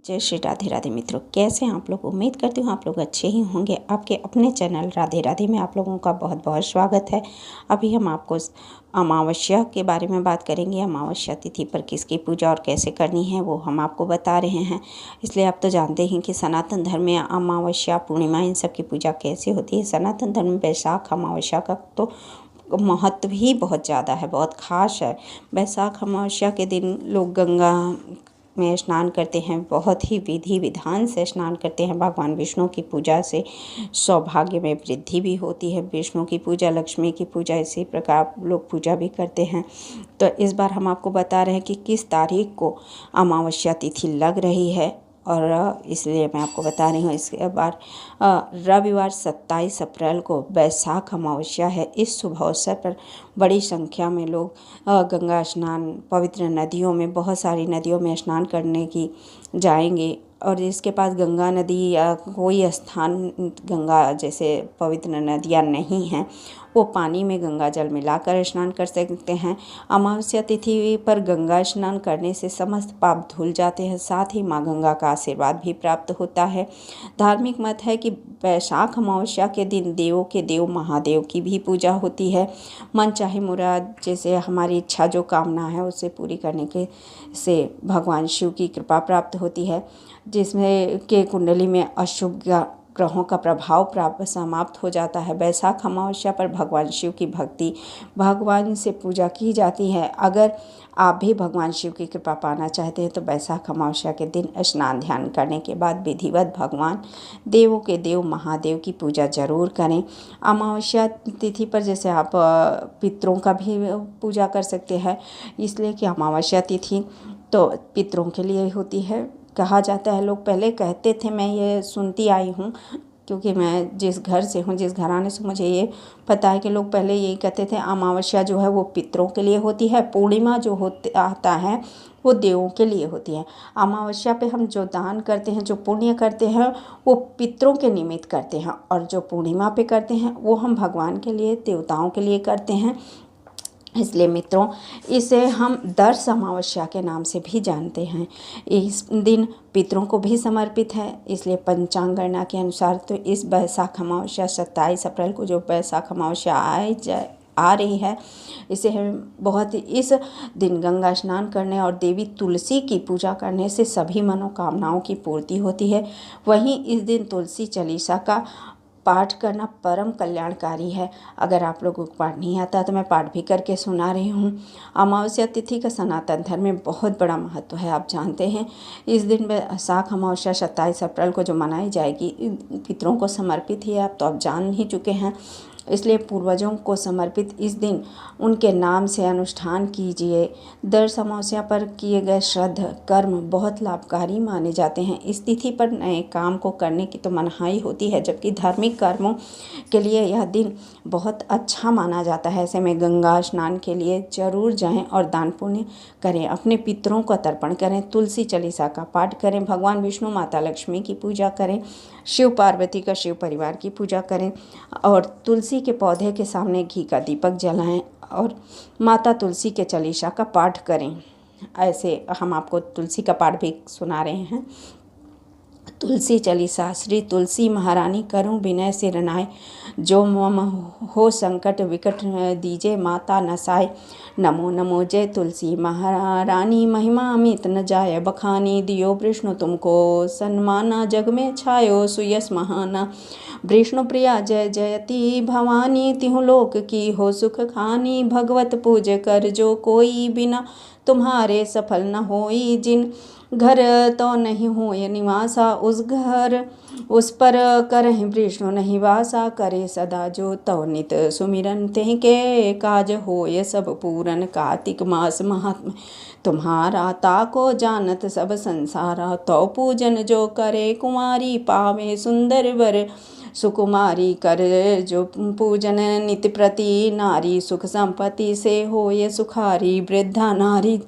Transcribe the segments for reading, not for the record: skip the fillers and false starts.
जय श्री राधे राधे मित्रों, कैसे हैं आप लोग। उम्मीद करती हूँ आप लोग अच्छे ही होंगे। आपके अपने चैनल राधे राधे में आप लोगों का बहुत बहुत स्वागत है। अभी हम आपको अमावस्या के बारे में बात करेंगे। अमावस्या तिथि पर किसकी पूजा और कैसे करनी है वो हम आपको बता रहे हैं। इसलिए आप तो जानते हैं कि सनातन धर्म में अमावस्या, पूर्णिमा, इन सब की पूजा कैसे होती है। सनातन धर्म में वैशाख अमावस्या का तो महत्व ही बहुत ज़्यादा है, बहुत ख़ास है। वैशाख अमावस्या के दिन लोग गंगा में स्नान करते हैं, बहुत ही विधि विधान से स्नान करते हैं। भगवान विष्णु की पूजा से सौभाग्य में वृद्धि भी होती है। विष्णु की पूजा, लक्ष्मी की पूजा, इसी प्रकार लोग पूजा भी करते हैं। तो इस बार हम आपको बता रहे हैं कि किस तारीख को अमावस्या तिथि लग रही है, और इसलिए मैं आपको बता रही हूँ। इसके बाद रविवार 27 अप्रैल को वैशाख अमावस्या है। इस शुभ अवसर पर बड़ी संख्या में लोग गंगा स्नान, पवित्र नदियों में, बहुत सारी नदियों में स्नान करने की जाएंगे। और जिसके पास गंगा नदी या कोई स्थान, गंगा जैसे पवित्र नदियाँ नहीं हैं, वो पानी में गंगा जल मिलाकर स्नान कर सकते हैं। अमावस्या तिथि पर गंगा स्नान करने से समस्त पाप धुल जाते हैं, साथ ही माँ गंगा का आशीर्वाद भी प्राप्त होता है। धार्मिक मत है कि वैशाख अमावस्या के दिन देवों के देव महादेव की भी पूजा होती है। मन चाहे मुराद, जैसे हमारी इच्छा जो कामना है उसे पूरी करने के से भगवान शिव की कृपा प्राप्त होती है, जिसमें के कुंडली में अशुभ ग्रहों का प्रभाव प्राप्त समाप्त हो जाता है। वैशाख अमावस्या पर भगवान शिव की भक्ति, भगवान से पूजा की जाती है। अगर आप भी भगवान शिव की कृपा पाना चाहते हैं तो वैशाख अमावस्या के दिन स्नान ध्यान करने के बाद विधिवत भगवान देवों के देव महादेव की पूजा जरूर करें। अमावस्या तिथि पर जैसे आप पितरों का भी पूजा कर सकते हैं, इसलिए कि अमावस्या तिथि तो पितरों के लिए होती है। कहा जाता है, लोग पहले कहते थे, मैं ये सुनती आई हूँ क्योंकि मैं जिस घर से हूँ, जिस घराने से, मुझे ये पता है कि लोग पहले यही कहते थे अमावस्या जो है वो पितरों के लिए होती है, पूर्णिमा जो आता है वो देवों के लिए होती है। अमावस्या पे हम जो दान करते हैं, जो पुण्य करते हैं, वो पितरों के निमित्त करते हैं, और जो पूर्णिमा पे करते हैं वो हम भगवान के लिए, देवताओं के लिए करते हैं। इसलिए मित्रों, इसे हम दर्श अमावस्या के नाम से भी जानते हैं। इस दिन पितरों को भी समर्पित है। इसलिए पंचांग गणना के अनुसार तो इस वैशाख अमावस्या 27 अप्रैल को जो वैशाख अमावस्या आ रही है, इसे हम इस दिन गंगा स्नान करने और देवी तुलसी की पूजा करने से सभी मनोकामनाओं की पूर्ति होती है। वहीं इस दिन तुलसी चालीसा का पाठ करना परम कल्याणकारी है। अगर आप लोगों को पाठ नहीं आता तो मैं पाठ भी करके सुना रही हूँ। अमावस्या तिथि का सनातन धर्म में बहुत बड़ा महत्व है, आप जानते हैं। इस दिन वैशाख अमावस्या 27 अप्रैल को जो मनाई जाएगी, पितरों को समर्पित ही आप तो आप जान ही चुके हैं। इसलिए पूर्वजों को समर्पित इस दिन उनके नाम से अनुष्ठान कीजिए। दर्श अमावस्या पर किए गए श्रद्ध कर्म बहुत लाभकारी माने जाते हैं। इस तिथि पर नए काम को करने की तो मनाही होती है, जबकि धार्मिक कर्मों के लिए यह दिन बहुत अच्छा माना जाता है। ऐसे में गंगा स्नान के लिए जरूर जाएं और दान पुण्य करें, अपने पितरों का तर्पण करें, तुलसी चालीसा का पाठ करें, भगवान विष्णु, माता लक्ष्मी की पूजा करें, शिव पार्वती का शिव परिवार की पूजा करें, और तुलसी के पौधे के सामने घी का दीपक जलाएं और माता तुलसी के चालीसा का पाठ करें। ऐसे हम आपको तुलसी का पाठ भी सुना रहे हैं। तुलसी चालीसा। श्री तुलसी महारानी करूं विनय से रनाए, जो मम हो संकट विकट दीजे माता नसाए। नमो नमो जय तुलसी महारानी, महिमा अमित न जाय बखानी। दियो विष्णु तुमको सन्माना, जग में छायो सुयस महाना। विष्णु प्रिया जय जयति भवानी, तिहु लोक की हो सुख खानी। भगवत पूज कर जो कोई, बिना तुम्हारे सफल न होई। जिन घर तो नहीं होय निवासा, उस घर उस पर करहि विष्णु नहीं वासा। करे सदा जो तव नित सुमिरन, तेहि के काज होय सब पूरन। कार्तिक मास महात्म तुम्हारा, ताको जानत सब संसारा। तो पूजन जो करे कुमारी, पावे सुंदर वर सुकुमारी। कर जो पूजन नित्य प्रति नारी, सुख संपत्ति से होय सुखारी। वृद्धा नारी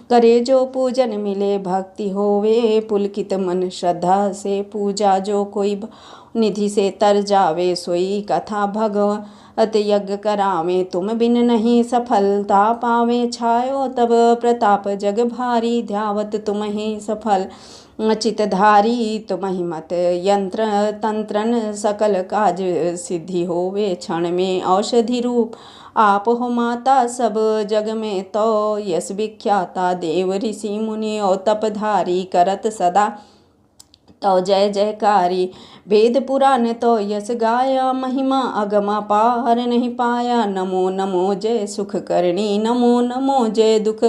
करे जो पूजन, मिले भक्ति होवे पुलकित मन। श्रद्धा से पूजा जो कोई, निधि से तर जावे सोई। कथा भगवत यज्ञ करावे, तुम बिन नहीं सफलता पावे। छायो तब प्रताप जग भारी, ध्यावत तुम ही सफल चितधारी तुमहि मत यंत्र तंत्रन सकल काज सिद्धि होवे क्षण में औषधि रूप आप हो माता सब जग में तो यश विख्याता देव ऋषि मुनि और तपधारी करत सदा तो जय जयकारी वेद पुराण तो यश गाया महिमा अगमा पार नहीं पाया नमो नमो जय सुख करणी नमो नमो जय दुख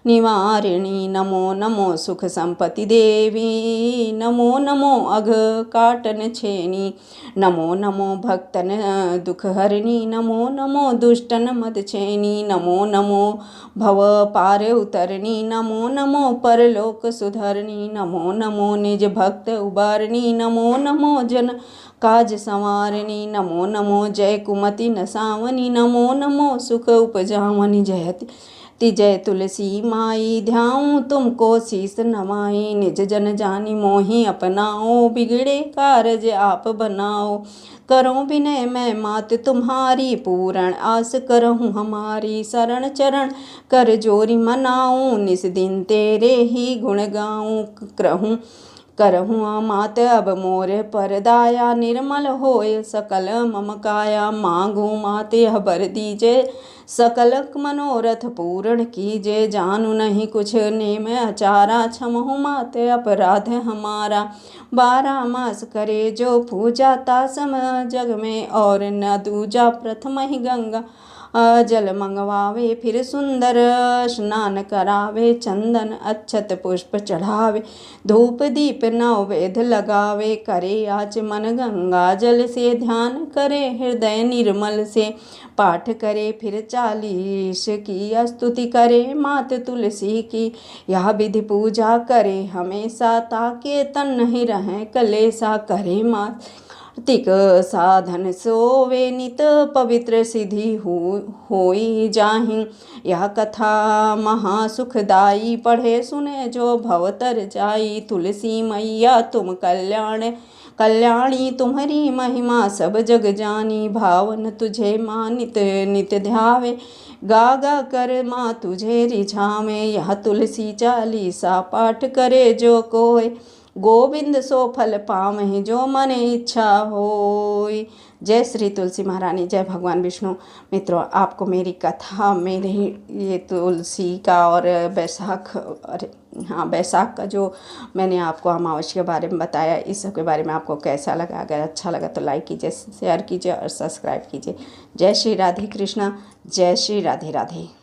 निवारिणी नमो नमो सुख संपत्ति देवी नमो नमो अघ काटन छेनी नमो नमो भक्तन दुख हरिणी नमो नमो दुष्टन मद छेनी नमो नमो भव पार उतरणी नमो नमो परलोक सुधरणी नमो नमो निज भक्त उबारणी नमो नमो जन काज संवारणी नमो नमो जय कुमति नसावनी नमो नमो सुख उपजावनी जयति जय तुलसी माई ध्याऊं तुमको शीस नवाई निज जन जानी मोहि अपनाओ बिगड़े कारज आप बनाओ करो विनय मैं मात तुम्हारी पूर्ण आस करहूँ हमारी शरण चरण कर जोरी मनाऊं निस दिन तेरे ही गुण गाऊं करहूँ मात अब मोर पर दाया निर्मल होय सकल मम काया मांगू मात यह बर दीजे सकल मनोरथ पूर्ण कीजे जानू नहीं कुछ नेम अचारा क्षमहु मात अपराध हमारा 12 मास करे जो पूजा तासम जग में और न दूजा प्रथम ही गंगा जल मंगवावे फिर सुंदर स्नान करावे चंदन अक्षत पुष्प चढ़ावे धूप दीप नववेद लगावे करे आचमन गंगा जल से ध्यान करे हृदय निर्मल से पाठ करे फिर 40 की स्तुति करे मात तुलसी की यह विधि पूजा करे हमेशा ताके तन नहीं रहे कलेसा करे मात कार्तिक साधन सोवे नित पवित्र सिद्धि होई जाहि यह कथा महासुखदाई पढ़े सुने जो भवतर जाई तुलसी मैया तुम कल्याणी तुम्हारी महिमा सब जग जानी भावन तुझे माँ नित नित ध्यावे गा गा कर माँ तुझे रिझावे यह तुलसी चालीसा पाठ करे जो कोय गोविंद सो फल पावहि जो मन इच्छा होय। जय श्री तुलसी महारानी, जय भगवान विष्णु। मित्रों, आपको मेरी कथा, मेरे ये तुलसी का और बैसाख, अरे हाँ, बैसाख का जो मैंने आपको अमावस्या के बारे में बताया, इस सब के बारे में आपको कैसा लगा? अगर अच्छा लगा तो लाइक कीजिए, शेयर कीजिए और सब्सक्राइब कीजिए। जय श्री राधे कृष्णा, जय श्री राधे राधे।